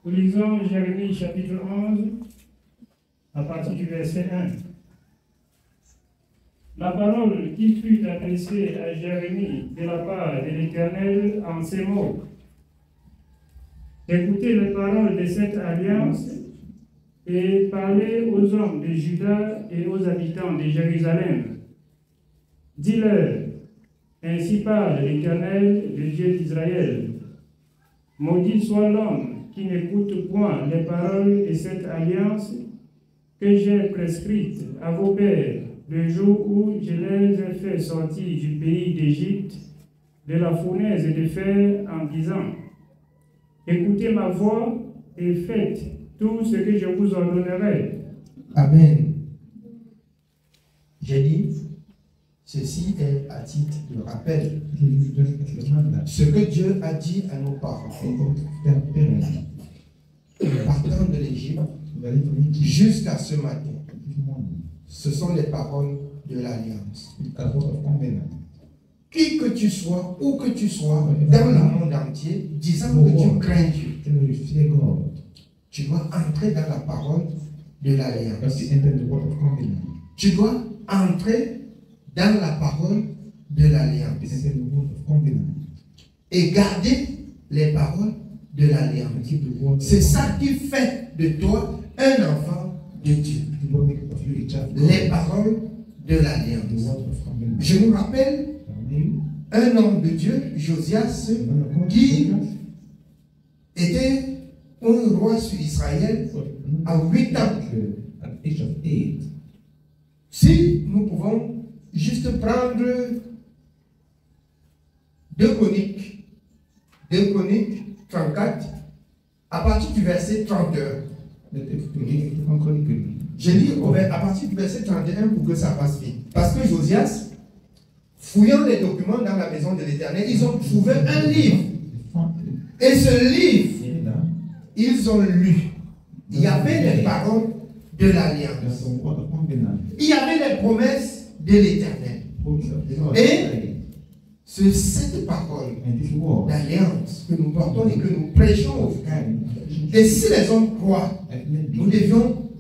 Nous lisons Jérémie chapitre 11, à partir du verset 1. La parole qui fut adressée à Jérémie de la part de l'Éternel en ces mots. Écoutez les paroles de cette alliance et parlez aux hommes de Juda et aux habitants de Jérusalem. Dis-leur, ainsi parle l'Éternel, le Dieu d'Israël. Maudit soit l'homme qui n'écoute point les paroles de cette alliance que j'ai prescrite à vos pères le jour où je les ai fait sortir du pays d'Égypte, de la fournaise de fer, en disant, écoutez ma voix et faites tout ce que je vous ordonnerai. Amen. J'ai dit, ceci est à titre de rappel. Ce que Dieu a dit à nos parents, partant de l'Égypte jusqu'à ce matin, ce sont les paroles de l'Alliance. Qui que tu sois, où que tu sois, dans le monde entier, disant que tu crains Dieu, tu dois entrer dans la parole de l'Alliance. Tu dois entrer dans la parole de l'Alliance et garder les paroles de l'Alliance. C'est ça qui fait de toi un enfant de Dieu. Les paroles de l'Alliance. Je nous rappelle un homme de Dieu, Josias, qui était un roi sur Israël à 8 ans. Si nous pouvons juste prendre 2 Chroniques 34, à partir du verset 31. Je lis à partir du verset 31 pour que ça passe vite. Parce que Josias, fouillant les documents dans la maison de l'Éternel, ils ont trouvé un livre. Et ce livre, ils ont lu. Il y avait les paroles de l'Alliance. Il y avait les promesses de l'Éternel. Et c'est cette parole d'alliance que nous portons et que nous prêchons aux frères. Et si les hommes croient, nous devions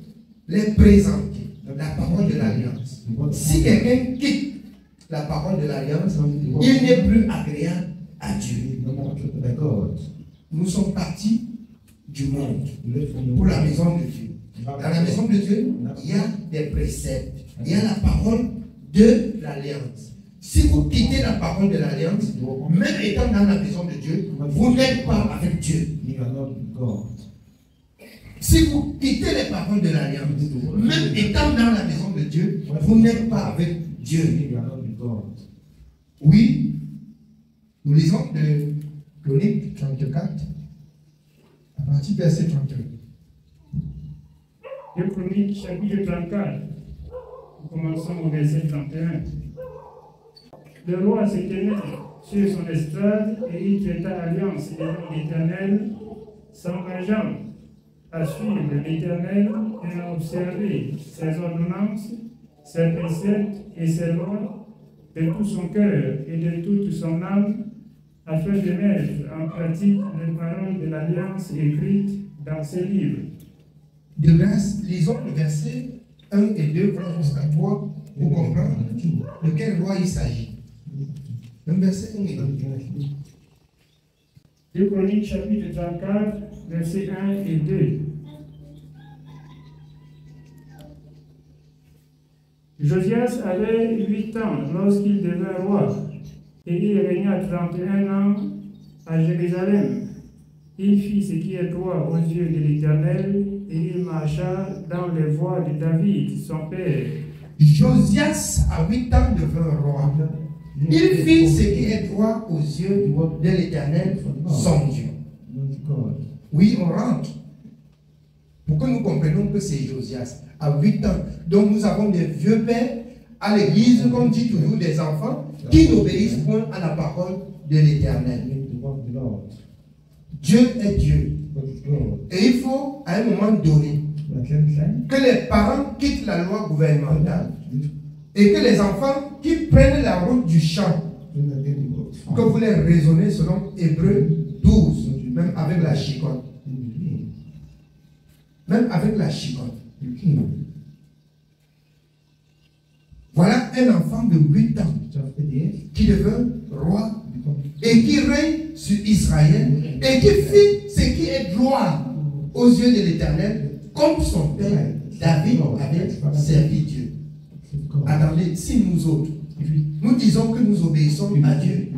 les présenter, la parole de l'alliance. Si quelqu'un quitte la parole de l'alliance, il n'est plus agréable à Dieu. Nous sommes partis du monde pour la maison de Dieu. Dans la maison de Dieu, il y a des préceptes, il y a la parole de l'alliance. Si vous quittez la parole de l'alliance, même étant dans la maison de Dieu, vous n'êtes pas avec Dieu. Si vous quittez les paroles de l'alliance, même étant dans la maison de Dieu, vous n'êtes pas avec Dieu. Oui, nous lisons de Chronique 34, à partir du verset 31. De Chronique chapitre 34, nous commençons au verset 31. Le roi se tenait sur son estrade et il traita alliance devant l'Éternel, s'engageant à suivre l'Éternel et à observer ses ordonnances, ses préceptes et ses lois de tout son cœur et de toute son âme, afin de mettre en pratique les paroles de l'alliance écrites dans ces livres. De grâce, lisons le verset 1 et 2 jusqu'à 3 pour comprendre de quel roi il s'agit. Le verset 1 et 2. De Chroniques chapitre 34, versets 1 et 2. Josias avait 8 ans lorsqu'il devint roi, et il régna 31 ans à Jérusalem. Il fit ce qui est droit aux yeux de l'Éternel, et il marcha dans les voies de David, son père. Josias, à 8 ans, devint roi. Il fit ce qui est droit aux yeux de l'Éternel, son Dieu. Oui, on rentre. Pour que nous comprenions que c'est Josias, à 8 ans. Donc nous avons des vieux pères à l'église, comme dit toujours, des enfants qui n'obéissent point à la parole de l'Éternel. Dieu est Dieu. Et il faut, à un moment donné, que les parents quittent la loi gouvernementale et que les enfants qui prennent la route du champ, que vous les raisonnez selon Hébreux 12, même avec la chicotte. même avec la chicotte. Voilà un enfant de 8 ans qui devint roi et qui règne sur Israël et qui fit ce qui est droit aux yeux de l'Éternel, comme son père David avait servi Dieu. Attendez, si nous autres, nous disons que nous obéissons à Dieu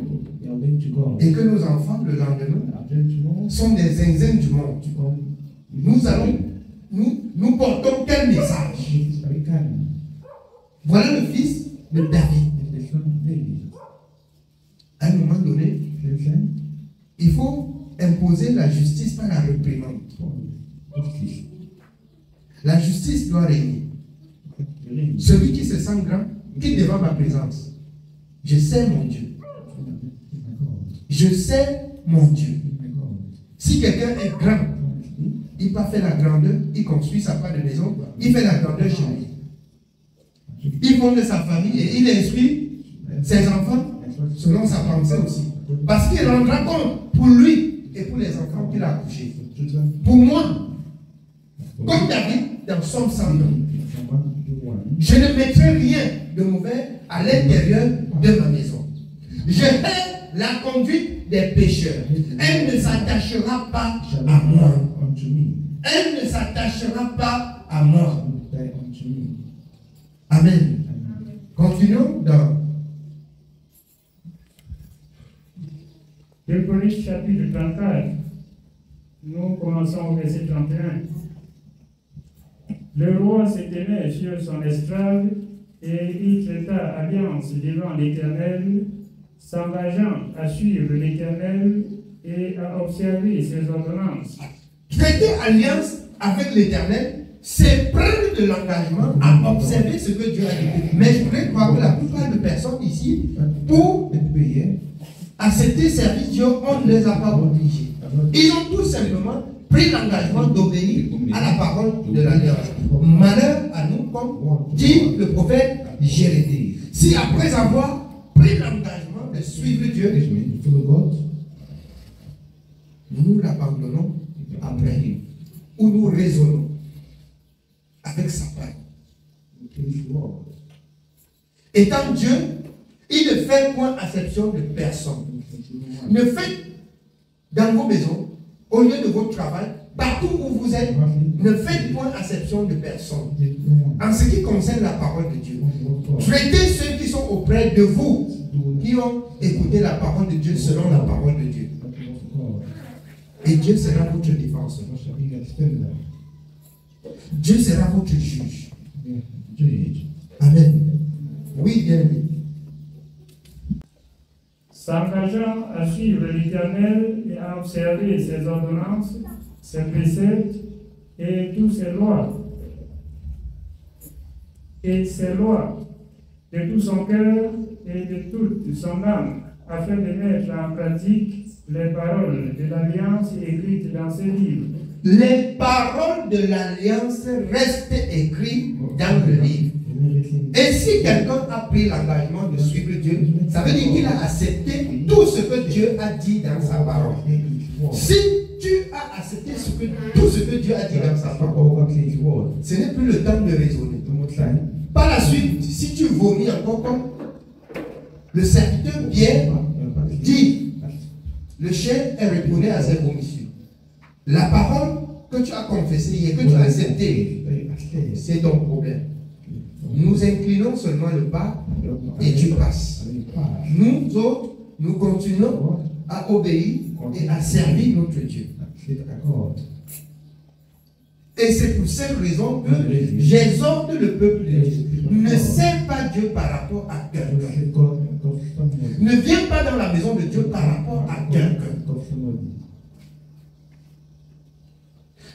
et que nos enfants, le lendemain, sont des zinzins du monde, nous portons quel message? Voilà le fils de David. À un moment donné, il faut imposer la justice par la réprimande. La justice doit régner. Celui qui se sent grand, quitte devant ma présence. Je sais mon Dieu. Je sais mon Dieu. Si quelqu'un est grand, il n'a pas fait la grandeur, il construit sa part de maison, il fait la grandeur chez lui. Il fonde sa famille et il instruit ses enfants selon sa pensée aussi. Parce qu'il rendra compte pour lui et pour les enfants qu'il a accouchés. Pour moi, comme David dans Somme 109, je ne mettrai rien de mauvais à l'intérieur de ma maison. Je hais la conduite des pécheurs. Elle ne s'attachera pas à moi. Elle ne s'attachera pas à moi. Amen. Continuons dans 2 Chroniques chapitre 34. Nous commençons au verset 31. Le roi se tenait sur son estrade et il traita alliance devant l'Éternel, s'engageant à suivre l'Éternel et à observer ses ordonnances. Traiter alliance avec l'Éternel, c'est prendre de l'engagement à observer ce que Dieu a dit. Mais je voudrais croire que la plupart des personnes ici, pour accepter service Dieu, on ne les a pas obligés. Ils ont tout simplement pris l'engagement d'obéir à la parole de l'Alliance. Malheur à nous, comme dit le prophète Jérémie. Si après avoir pris l'engagement de suivre Dieu, nous l'abandonnons après, ou nous raisonnons avec sa parole. Étant Dieu, il ne fait point exception de personne. Ne faites dans vos maisons, au lieu de votre travail, partout où vous êtes, ne faites point exception de personne. En ce qui concerne la parole de Dieu, traitez ceux qui sont auprès de vous, qui ont écouté la parole de Dieu selon la parole de Dieu. Et Dieu sera votre défenseur. Dieu sera votre juge. Amen. Oui, bien aimé. S'engageant à suivre l'Éternel et à observer ses ordonnances, ses préceptes et toutes ses lois. Et ses lois de tout son cœur et de toute son âme, afin de mettre en pratique les paroles de l'Alliance écrites dans ces livres. Les paroles de l'Alliance restent écrites dans le livre. Et si quelqu'un a pris l'engagement de suivre Dieu, ça veut dire qu'il a accepté tout ce que Dieu a dit dans sa parole. Si tu as accepté tout ce que Dieu a dit dans sa parole, ce n'est plus le temps de raisonner. Par la suite, si tu vomis encore comme le serviteur Pierre dit, le chien est retourné à ses vomissions. La parole que tu as confessée et que tu as acceptée, c'est ton problème. Nous inclinons seulement le pas et tu passes. Nous autres, nous continuons à obéir et à servir notre Dieu. Et c'est pour cette raison que j'exhorte le peuple de Dieu. Ne sers pas Dieu par rapport à quelqu'un. Ne viens pas dans la maison de Dieu par rapport à quelqu'un.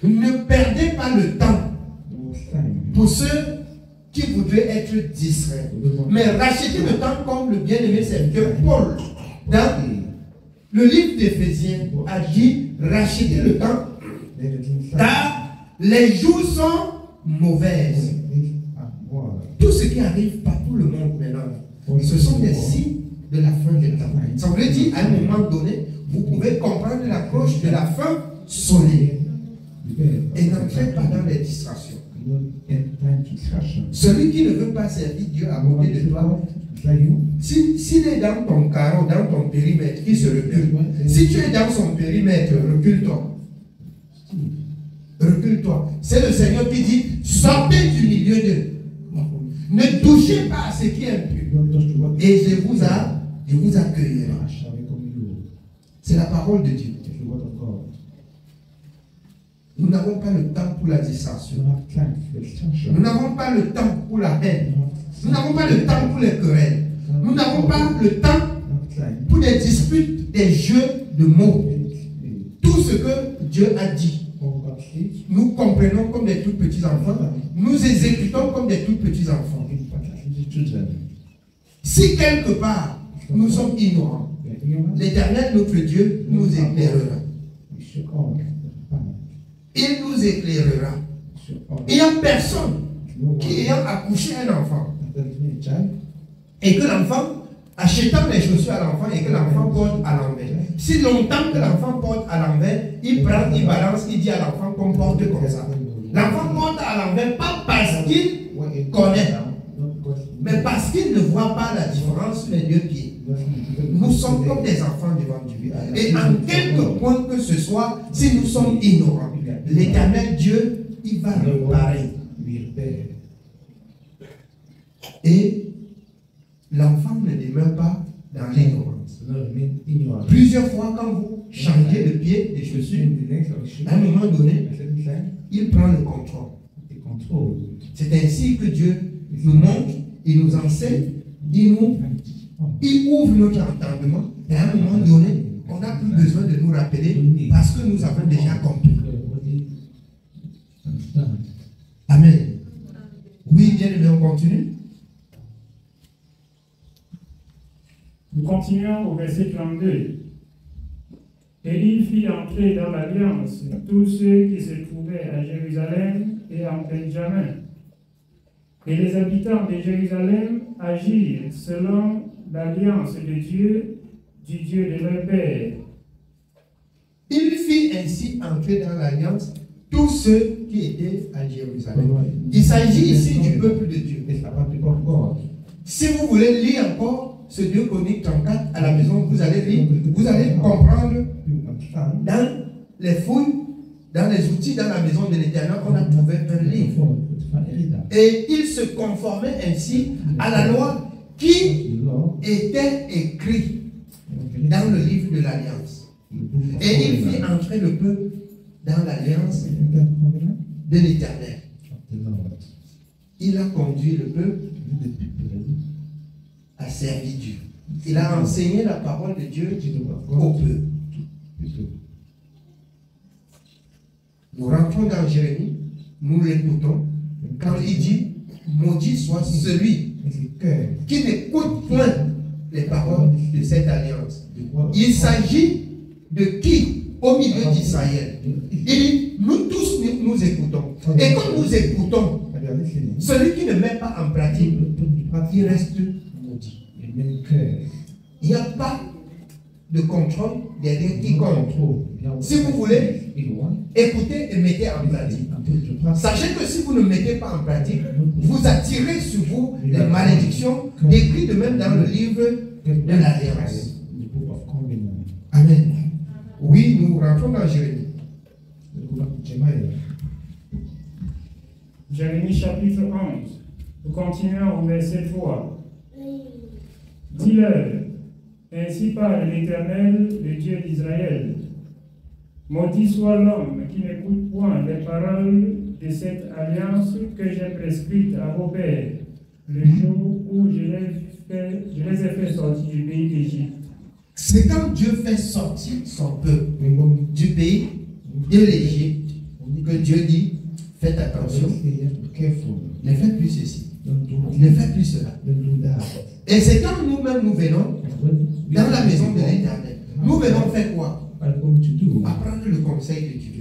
Ne perdez pas le temps pour ceux qui voudraient être distraits. Mais rachetez le temps comme le bien-aimé serviteur Paul. Dans le livre d'Éphésiens a dit rachetez le temps car les jours sont mauvaises. Tout ce qui arrive partout le monde maintenant, ce sont des signes de la fin des temps. Ça veut dire à un moment donné, vous pouvez comprendre la cloche de la fin sonner. Et n'entrez pas dans distractions. Celui qui ne veut pas servir Dieu à côté de toi, s'il est dans ton carreau, dans ton périmètre, il se recule. Si tu es dans son périmètre, recule-toi. Recule-toi. C'est le Seigneur qui dit, sortez du milieu d'eux. Ne touchez pas à ce qui est impur. Et je vous accueillerai. C'est la parole de Dieu. Nous n'avons pas le temps pour la distraction. Nous n'avons pas le temps pour la haine. Nous n'avons pas le temps pour les querelles. Nous n'avons pas le temps pour des disputes, des jeux de mots. Tout ce que Dieu a dit, nous comprenons comme des tout petits enfants. Nous exécutons comme des tout petits enfants. Si quelque part nous sommes ignorants, l'Éternel notre Dieu nous éclairera. Il nous éclairera. Il n'y a personne qui ayant accouché un enfant et que l'enfant, achetant les chaussures à l'enfant et que l'enfant porte à l'envers. Si longtemps que l'enfant porte à l'envers, il prend, il balance, il dit à l'enfant qu'on porte comme ça. L'enfant porte à l'envers pas parce qu'il connaît, mais parce qu'il ne voit pas la différence sur les deux pieds. Nous sommes comme des enfants devant Dieu. Et en quelque point que ce soit, si nous sommes ignorants, l'Éternel Dieu, il va réparer. Et l'enfant ne demeure pas dans l'ignorance. Plusieurs fois, quand vous changez de pied, des chaussures, à un moment donné, il prend le contrôle. C'est ainsi que Dieu nous montre, il nous enseigne, il ouvre notre entendement, et à un moment donné, on n'a plus besoin de nous rappeler parce que nous avons déjà compris. Amen. Oui, bien aimé, on continue. Nous continuons au verset 32. Et il fit entrer dans l'alliance tous ceux qui se trouvaient à Jérusalem et en Benjamin. Et les habitants de Jérusalem agirent selon l'alliance de Dieu, du Dieu de leur père. Il fit ainsi entrer dans l'alliance tous ceux qui étaient à Jérusalem. Il s'agit ici du peuple de Dieu. Si vous voulez lire encore ce 2 Chroniques 34 à la maison, vous allez lire, vous allez comprendre dans les fouilles, dans les outils, dans la maison de l'Éternel, on a trouvé un livre. Et il se conformait ainsi à la loi qui était écrite dans le livre de l'Alliance. Et il fit entrer le peuple dans l'Alliance de l'Éternel. Il a conduit le peuple à servir Dieu. Il a enseigné la parole de Dieu au peuple. Nous rentrons dans Jérémie, nous l'écoutons, quand il dit, maudit soit celui qui n'écoute point les paroles de cette alliance. Il s'agit de qui au milieu d'Israël? Il dit, nous tous nous écoutons. Et quand nous écoutons, celui qui ne met pas en pratique, il reste maudit. Il n'y a pas de contrôle derrière quiconque. Si vous voulez, écoutez et mettez en pratique. Sachez que si vous ne mettez pas en pratique, vous attirez sur vous les malédictions décrites de même dans le livre de l'Alliance. Amen. Oui, nous rentrons dans Jérémie. Jérémie chapitre 11. Nous continuons au verset 3. Dis-leur, ainsi parle l'Éternel, le Dieu d'Israël. Maudit soit l'homme qui n'écoute point les paroles de cette alliance que j'ai prescrite à vos pères, le jour où je les ai fait sortir du pays d'Égypte. C'est quand Dieu fait sortir son peuple du pays de l'Égypte que Dieu dit, faites attention, ne faites plus ceci, ne faites plus cela. Et c'est quand nous-mêmes nous venons dans la maison de l'Éternel. Nous venons faire quoi? Apprendre le conseil de Dieu.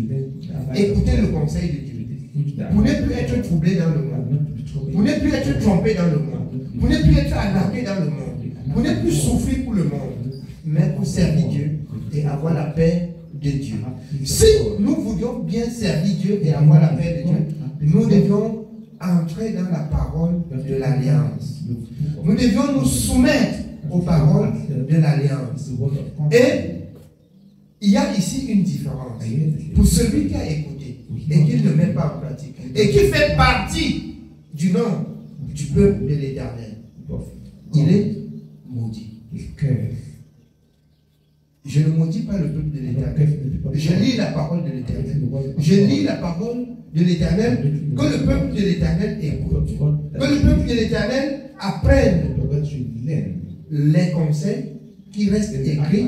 Écouter le conseil de Dieu. Pour ne plus être troublé dans le monde. Pour ne plus être trompé dans le monde. Pour ne plus être attaqué dans le monde. Pour ne plus souffrir pour le monde. Mais pour servir Dieu et avoir la paix de Dieu. Si nous voulions bien servir Dieu et avoir la paix de Dieu, nous devions entrer dans la parole de l'Alliance. Nous devions nous soumettre aux paroles de l'Alliance. Et il y a ici une différence. Pour celui qui a écouté et qui ne met pas en pratique et qui fait partie du nom du peuple de l'Éternel, il est maudit. Je ne maudis pas le peuple de l'Éternel. Je lis la parole de l'Éternel. Je lis la parole de l'Éternel, que le peuple de l'Éternel écoute. Que le peuple de l'Éternel apprenne les conseils qui restent écrits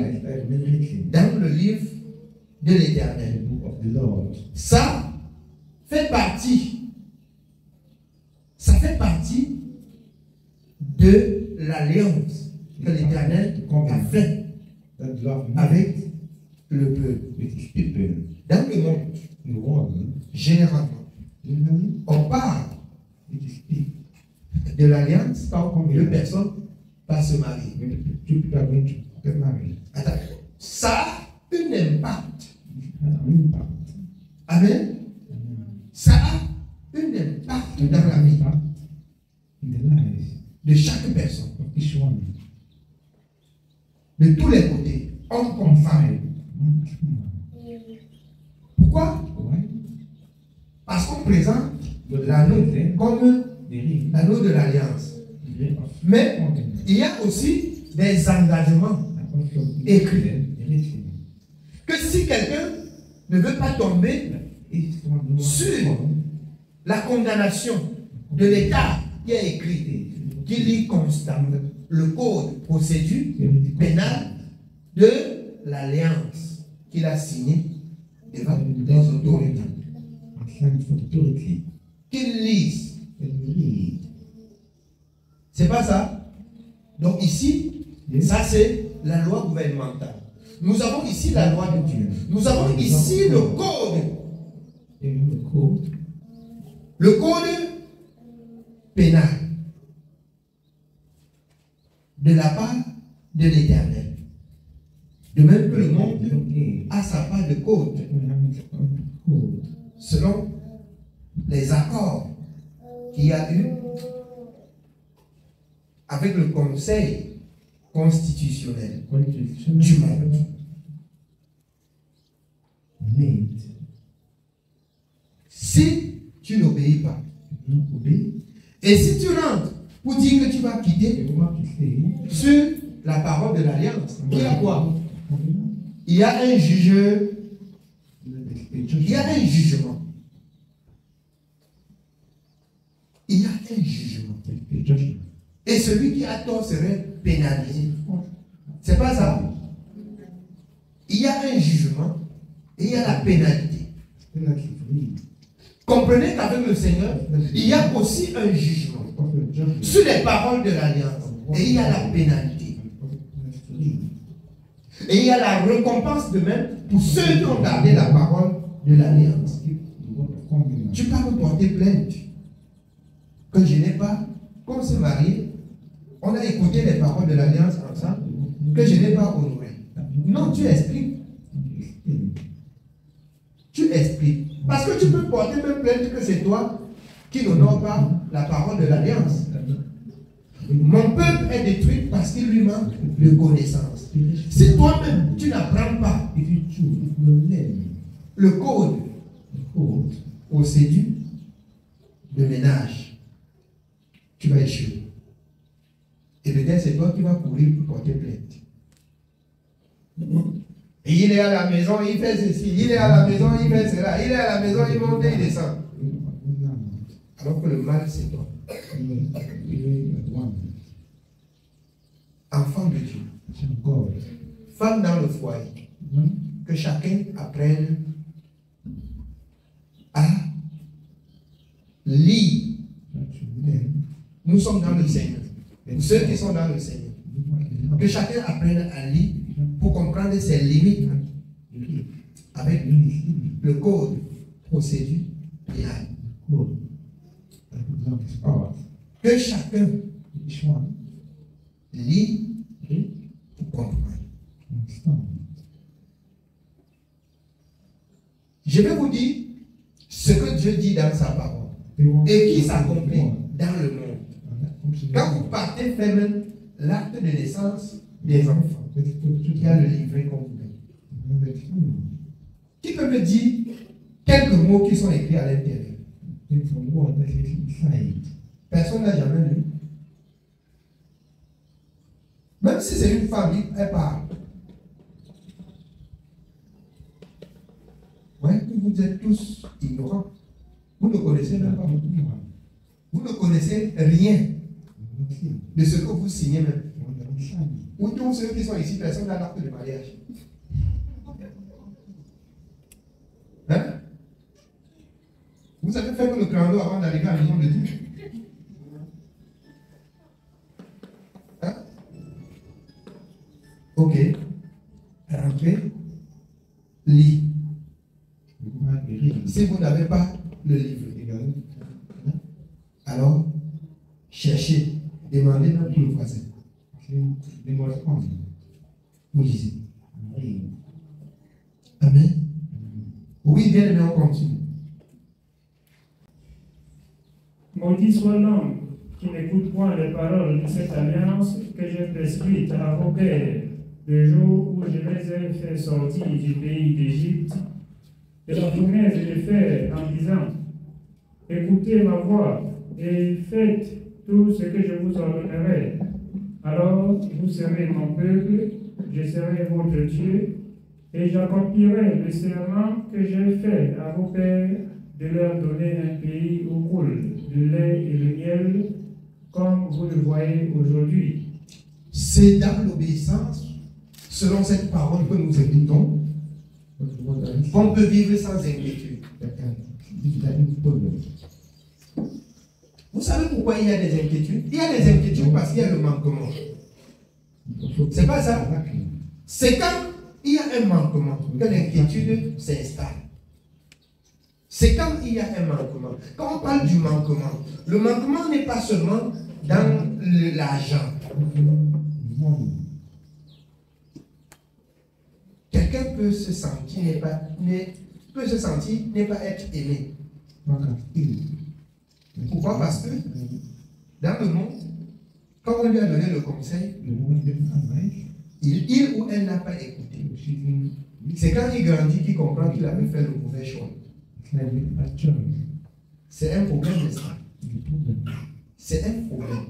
dans le livre de l'Éternel. Ça fait partie de l'alliance que l'Éternel a faite avec le peuple. Dans le monde, généralement, on parle de l'alliance quand deux personnes pas se marier. Attends, ça a un impact. Amen. Ça a un impact dans la vie de chaque personne. De tous les côtés, homme comme femme. Pourquoi? Parce qu'on présente l'anneau comme l'anneau de l'alliance. Mais il y a aussi des engagements écrits. Que si quelqu'un ne veut pas tomber sur la condamnation de l'État qui a écrit, qui lit constamment le code procédure pénale de l'alliance qu'il a signé devant les autorités. Qu'il lise. C'est pas ça? Donc ici, ça c'est la loi gouvernementale. Nous avons ici la loi de Dieu. Nous avons ici le code. Le code pénal de la part de l'Éternel. De même que le monde a sa part de code selon les accords qu'il y a eu avec le Conseil constitutionnel du monde. Si tu n'obéis pas, et si tu rentres pour dire que tu vas quitter sur la parole de l'alliance, il y a quoi? Il y a un juge, il y a un jugement. Il y a un jugement. Et celui qui a tort serait pénalisé. C'est pas ça? Il y a un jugement et il y a la pénalité. Comprenez qu'avec le Seigneur, il y a aussi un jugement sur les paroles de l'alliance. Et il y a la pénalité. Et il y a la récompense de même pour ceux qui ont gardé la parole de l'alliance. Tu peux me porter plainte que je n'ai pas, qu'on se marie, on a écouté les paroles de l'alliance ensemble, que je n'ai pas honoré. Non, tu expliques. Tu expliques. Parce que tu peux porter même plainte que c'est toi qui n'honore pas la parole de l'alliance. Mon peuple est détruit parce qu'il lui manque de connaissance. Si toi-même, tu n'apprends pas le code procédure de ménage, tu vas échouer. Et peut-être c'est toi qui vas courir pour porter plainte. Et il est à la maison, il fait ceci. Il est à la maison, il fait cela. Il est à la maison, il monte et il descend. Alors que le mal, c'est toi. Enfant de Dieu. Femme dans le foyer. Que chacun apprenne à lire. Nous sommes dans le Seigneur. Ceux qui sont dans le Seigneur. Que chacun apprenne à lire pour comprendre ses limites avec le code procédure pénale. Que chacun lit pour comprendre. Je vais vous dire ce que Dieu dit dans sa parole et qui s'accomplit dans le monde. Quand vous partez faire même l'acte de naissance des enfants, il y a le livret qu'on vous donne. Qui peut me dire quelques mots qui sont écrits à l'intérieur? Personne n'a jamais lu. Même si c'est une famille, elle parle. Ouais, vous êtes tous ignorants. Vous ne connaissez même pas. Vous ne connaissez rien de ce que vous signez même. Ou tous ceux qui sont ici, personne n'a l'acte de mariage. Hein? Vous avez fait le crâneau avant d'arriver à la maison de Dieu. Hein? Ok. Rentrez. Lis. Si vous n'avez pas le livre, alors cherchez, demandez même pour le voisin. Vous lisez. Amen. Oui, bien aimé, on continue. Maudit soit l'homme qui n'écoute point les paroles de cette alliance que j'ai prescrite à vos pères, le jour où je les ai fait sortir du pays d'Égypte, de la fournaise et de fer, en disant: écoutez ma voix et faites tout ce que je vous ordonnerai. Alors vous serez mon peuple, je serai votre Dieu, et j'accomplirai le serment que j'ai fait à vos pères de leur donner un pays où coule le lait et le miel, comme vous le voyez aujourd'hui. C'est dans l'obéissance, selon cette parole que nous écoutons, qu'on peut vivre sans inquiétude. Vous savez pourquoi il y a des inquiétudes? Il y a des inquiétudes parce qu'il y a le manquement. C'est pas ça. C'est quand il y a un manquement que l'inquiétude s'installe. C'est quand il y a un manquement. Quand on parle du manquement, le manquement n'est pas seulement dans l'argent. Quelqu'un peut se sentir ne pas être aimé. Pourquoi? Parce que dans le monde, quand on lui a donné le conseil, il ou elle n'a pas écouté. C'est quand il grandit qu'il comprend qu'il avait fait le mauvais choix. C'est un problème de ça. C'est un problème.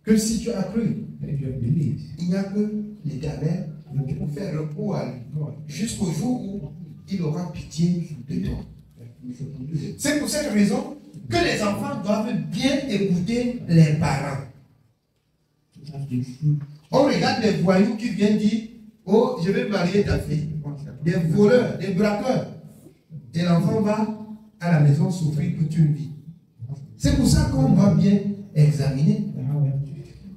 Que si tu as cru, il n'y a que l'Éternel pour faire repos à lui, jusqu'au jour où il aura pitié de toi. C'est pour cette raison que les enfants doivent bien écouter les parents. On regarde des voyous qui viennent dire: oh, je vais marier ta fille. Des voleurs, des braqueurs. Et l'enfant va à la maison souffrir toute une vie. C'est pour ça qu'on doit bien examiner.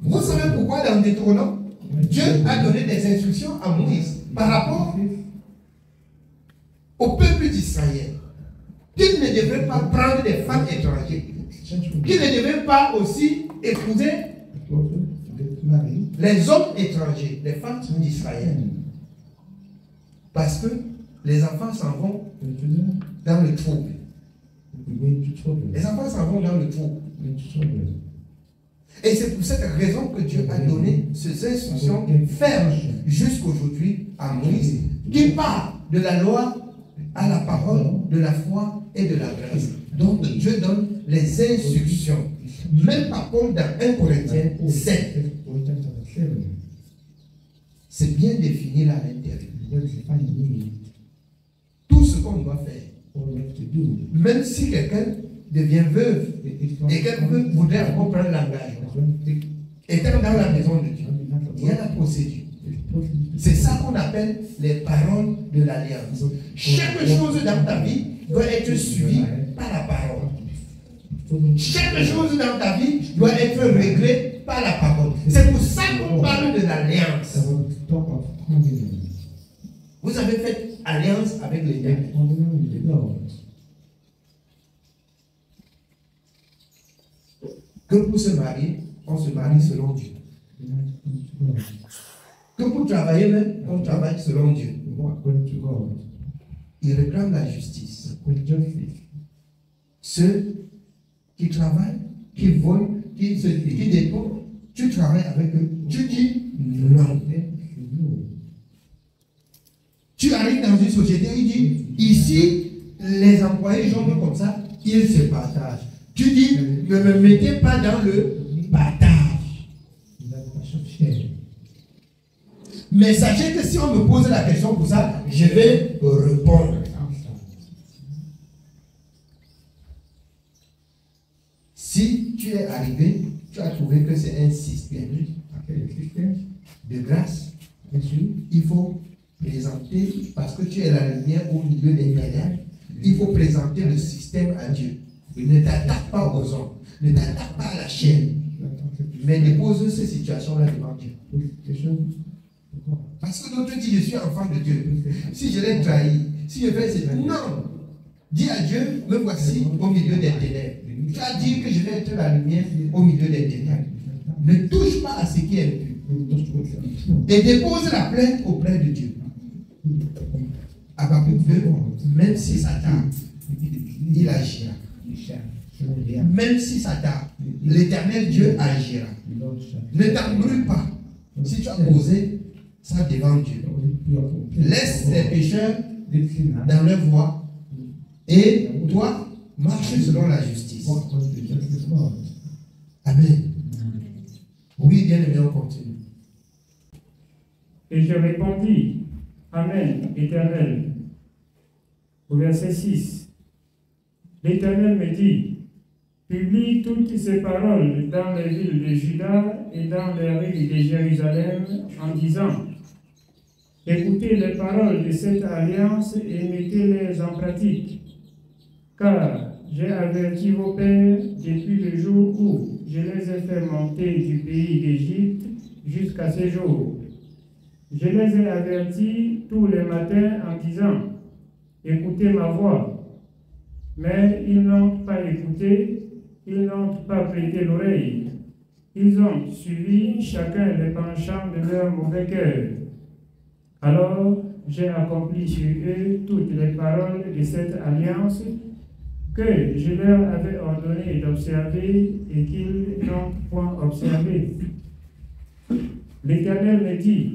Vous savez pourquoi dans Deutéronome, Dieu a donné des instructions à Moïse par rapport au peuple d'Israël, qu'il ne devait pas prendre des femmes étrangères, qu'il ne devait pas aussi épouser les hommes étrangers, les femmes d'Israël. Parce que les enfants s'en vont dans le trouble. Les enfants s'en vont dans le trouble. Et c'est pour cette raison que Dieu a donné ces instructions fermes jusqu'aujourd'hui à Moïse, qui part de la loi à la parole, de la foi et de la grâce. Donc Dieu donne les instructions. Même par contre dans 1 Corinthiens 7, c'est bien défini là à l'intérieur. Tout ce qu'on doit faire. Même si quelqu'un devient veuve et quelqu'un voudrait encore prendre l'engagement, étant dans la maison de Dieu, il y a la procédure. C'est ça qu'on appelle les paroles de l'alliance. Chaque chose dans ta vie doit être suivie par la parole. Chaque chose dans ta vie doit être réglée par la parole. C'est pour ça qu'on parle de l'alliance. Vous avez fait alliance avec l'Éternel. Que pour se marier, on se marie selon Dieu. Que pour travailler même, on travaille selon Dieu. ils réclament la justice. Ceux qui travaillent, qui volent, qui détournent, tu travailles avec eux, tu dis non. Tu arrives dans une société, il dit, ici, les employés jambent comme ça, ils se partagent. Tu dis, ne me mettez pas dans le partage. Mais sachez que si on me pose la question pour ça, je vais répondre. Si tu es arrivé, tu as trouvé que c'est un système de grâce, il faut présenter, parce que tu es la lumière au milieu des ténèbres, il faut présenter le système à Dieu. Ne t'attaque pas aux hommes, ne t'attaque pas à la chair, mais dépose ces situations-là devant Dieu. Parce que d'autres disent, je suis enfant de Dieu. Si je l'ai trahi, si je fais c'est non. Dis à Dieu, me voici au milieu des ténèbres. Tu as dit que je vais être la lumière au milieu des ténèbres. Ne touche pas à ce qui est impur. Et dépose la plainte auprès de Dieu. Habakkuk 2, même si ça tarde, il agira. Même si ça tarde, l'Éternel Dieu agira. Ne t'embrouille pas. Si tu as posé ça devant Dieu, laisse les pécheurs dans leur voie et toi, marche selon la justice. Amen. Oui, bien aimé, on continue. Et je répondis, Amen, Éternel. Au verset 6, l'Éternel me dit, publie toutes ces paroles dans les villes de Juda et dans les rues de Jérusalem en disant, écoutez les paroles de cette alliance et mettez-les en pratique, car j'ai averti vos pères depuis le jour où je les ai fait monter du pays d'Égypte jusqu'à ce jour. Je les ai avertis tous les matins en disant, écoutez ma voix. Mais ils n'ont pas écouté, ils n'ont pas prêté l'oreille. Ils ont suivi chacun les penchants de leur mauvais cœur. Alors j'ai accompli sur eux toutes les paroles de cette alliance que je leur avais ordonné d'observer et qu'ils n'ont point observé. L'Éternel me dit,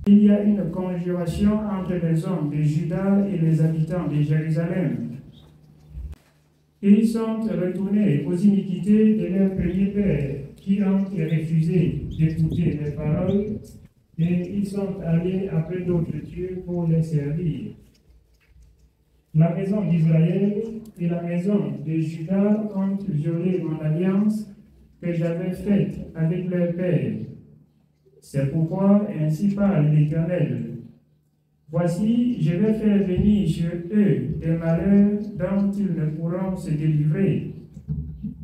il y a une conjuration entre les hommes de Juda et les habitants de Jérusalem. Ils sont retournés aux iniquités de leur premier père, qui ont refusé d'écouter les paroles, et ils sont allés après d'autres dieux pour les servir. La maison d'Israël et la maison de Juda ont violé mon alliance que j'avais faite avec leur père. C'est pourquoi ainsi parle l'Éternel. Voici, je vais faire venir sur eux des malheurs dont ils ne pourront se délivrer.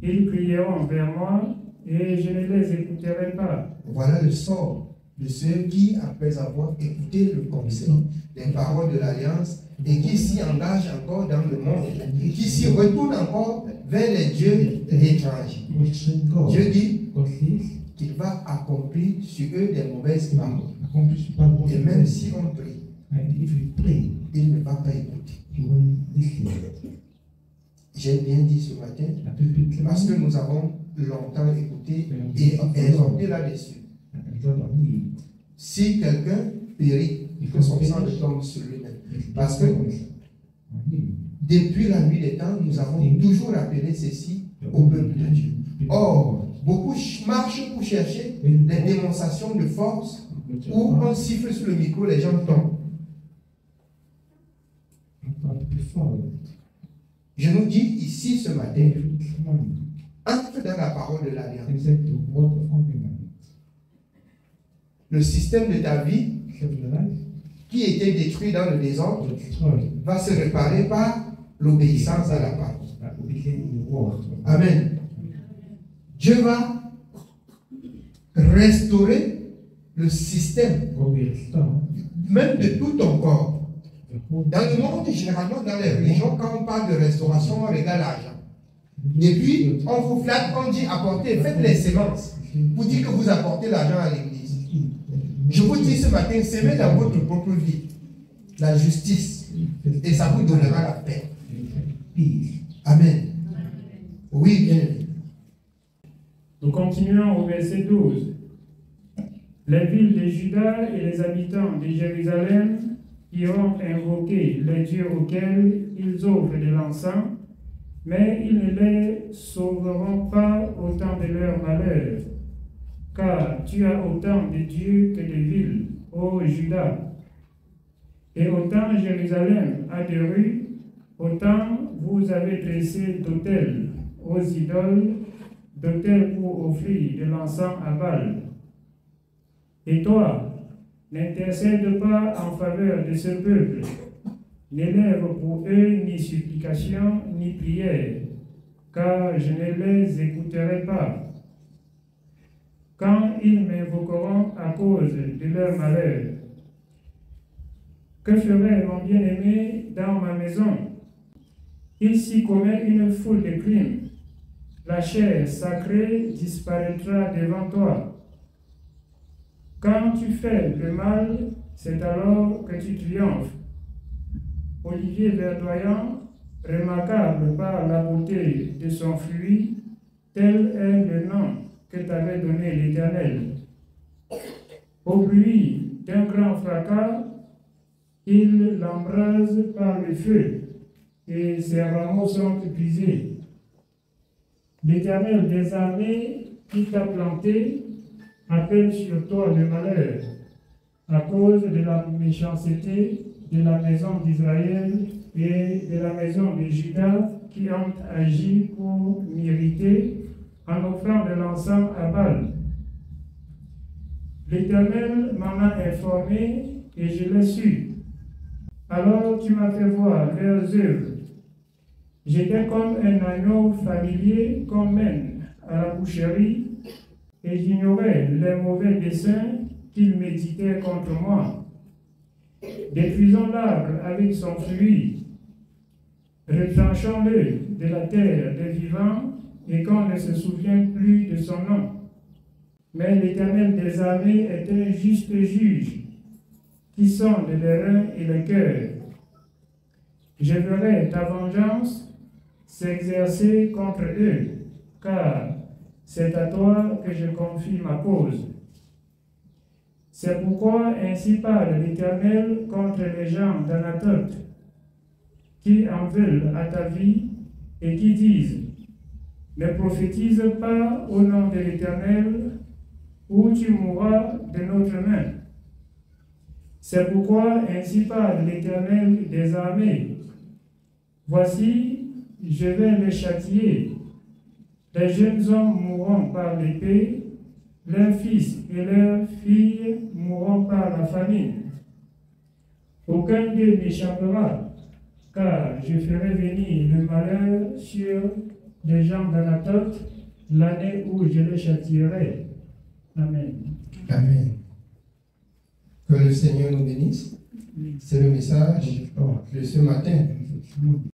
Ils crieront vers moi et je ne les écouterai pas. Voilà le sort de ceux qui, après avoir écouté le conseil des paroles de l'Alliance, et qui s'y engagent encore dans le monde, qui s'y retournent encore vers les dieux étrangers. Dieu dit qu'il va accomplir sur eux des mauvaises paroles. Et même si on prie, il ne va pas écouter. J'ai bien dit ce matin, parce que nous avons longtemps écouté et exhorté là-dessus. Si quelqu'un périt, que son sang tombe sur lui-même. Parce que depuis la nuit des temps, nous avons toujours rappelé ceci au peuple de Dieu. Or, beaucoup marchent pour chercher des démonstrations de force où on siffle sur le micro, les gens tombent. Je nous dis ici ce matin, entre dans la parole de l'Alliance. Le système de ta vie qui était détruit dans le désordre va se réparer par l'obéissance à la parole. Amen. Dieu va restaurer le système, même de tout ton corps. Dans le monde, généralement, dans les religions, quand on parle de restauration, on regarde l'argent. Et puis, on vous flatte, on dit apportez, faites les sémences. Vous dites que vous apportez l'argent à l'église. Je vous dis ce matin, semez dans votre propre vie la justice. Et ça ça vous donnera la paix. Amen. Oui, bien aimé. Nous continuons au verset 12. Les villes de Juda et les habitants de Jérusalem iront invoquer les dieux auxquels ils offrent de l'encens, mais ils ne les sauveront pas au temps de leur malheur, car tu as autant de dieux que de villes, ô Juda. Et autant Jérusalem a de rues, autant vous avez dressé d'autels aux idoles, d'autels pour offrir de l'encens à Baal. Et toi, n'intercède pas en faveur de ce peuple, n'élève pour eux ni supplication ni prière, car je ne les écouterai pas. Quand ils m'invoqueront à cause de leur malheur, que ferait mon bien-aimé dans ma maison? Il s'y commet une foule de crimes. La chair sacrée disparaîtra devant toi. Quand tu fais le mal, c'est alors que tu triomphes. Olivier verdoyant, remarquable par la beauté de son fruit, tel est le nom que t'avait donné l'Éternel. Au bruit d'un grand fracas, il l'embrase par le feu, et ses rameaux sont épuisés. L'Éternel des armées qui t'a planté appelle sur toi le malheur, à cause de la méchanceté de la maison d'Israël et de la maison de Juda qui ont agi pour m'irriter en offrant de l'encens à Baal. L'Éternel m'en a informé et je l'ai su. Alors tu m'as fait voir leurs œuvres. J'étais comme un agneau familier qu'on mène à la boucherie et j'ignorais les mauvais desseins qu'ils méditaient contre moi. Détruisons l'arbre avec son fruit, retranchons-le de la terre des vivants et qu'on ne se souvient plus de son nom. Mais l'Éternel des armées est un juste juge qui sonde les reins et les cœurs. Je verrai ta vengeance s'exercer contre eux, car c'est à toi que je confie ma cause. C'est pourquoi ainsi parle l'Éternel contre les gens d'Anatote, qui en veulent à ta vie et qui disent: ne prophétise pas au nom de l'Éternel, ou tu mourras de notre main. C'est pourquoi ainsi parle l'Éternel des armées. Voici, je vais les châtier. Les jeunes hommes mourront par l'épée, leurs fils et leurs filles mourront par la famine. Aucun d'eux n'échappera, car je ferai venir le malheur sur les gens d'Anatote l'année où je les châtierai. Amen. Amen. Que le Seigneur nous bénisse. C'est le message de ce matin.